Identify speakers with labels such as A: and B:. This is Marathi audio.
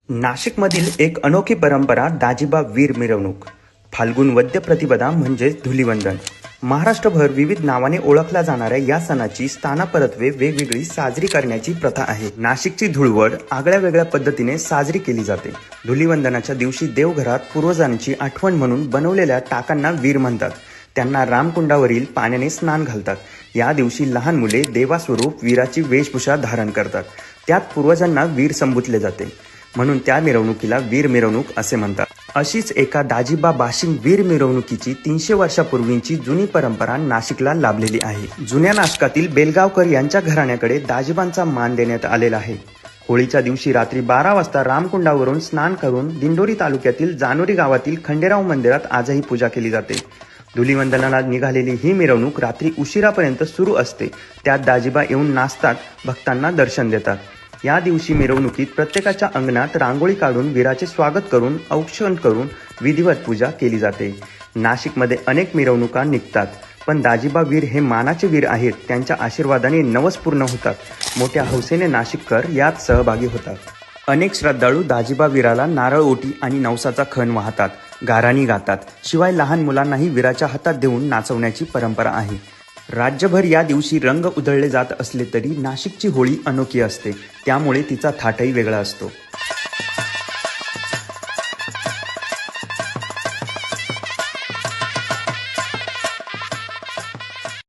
A: नाशिकमधील एक अनोखी परंपरा दाजिबा वीर मिरवणूक. फाल्गुन वद्य प्रतिपदा म्हणजेच धुलिवंदन. महाराष्ट्रभर विविध नावाने ओळखल्या जाणाऱ्या या सणाची स्थानापरत्वे वेगवेगळी साजरी करण्याची प्रथा आहे. नाशिकची धुळवड आगळ्या वेगळ्या पद्धतीने साजरी केली जाते. धुलिवंदनाच्या दिवशी देवघरात पूर्वजांची आठवण म्हणून बनवलेल्या टाकांना वीर म्हणतात. त्यांना रामकुंडावरील पाण्याने स्नान घालतात. या दिवशी लहान मुले देवास्वरूप वीराची वेशभूषा धारण करतात. त्यात पूर्वजांना वीर संबोधले जाते, म्हणून त्या मिरवणुकीला वीर मिरवणूक असे म्हणतात. अशीच एका दाजिबा बाशिंग वीर मिरवणुकीची 300 वर्षापूर्वीची जुनी परंपरा नाशिकला लाभलेली आहे. जुन्या नाशकातील बेलगावकर यांच्या घराण्याकडे दाजिबांचा मान देण्यात आलेला आहे. होळीच्या दिवशी रात्री 12 वाजता रामकुंडावरून स्नान करून दिंडोरी तालुक्यातील जानोरी गावातील खंडेराव मंदिरात आजही पूजा केली जाते. धुलिवंदनाला निघालेली ही मिरवणूक रात्री उशिरापर्यंत सुरू असते. त्यात दाजिबा येऊन नाचतात, भक्तांना दर्शन देतात. या दिवशी मिरवणुकीत प्रत्येकाच्या अंगणात रांगोळी काढून वीराचे स्वागत करून औक्षण करून विधिवत पूजा केली जाते. नाशिकमध्ये अनेक मिरवणुका निघतात, पण दाजिबा वीर हे मानाचे वीर आहेत. त्यांच्या आशीर्वादाने नवस पूर्ण होतात. मोठ्या हौसेने नाशिककर यात सहभागी होतात. अनेक श्रद्धाळू दाजिबा वीराला नारळ ओटी आणि नवसाचा खण वाहतात, गाराणी गातात. शिवाय लहान मुलांनाही वीराच्या हातात देऊन नाचवण्याची परंपरा आहे. राज्यभर या दिवशी रंग उधळले जात असले तरी नाशिकची होळी अनोखी असते, त्यामुळे तिचा थाटही वेगळा असतो.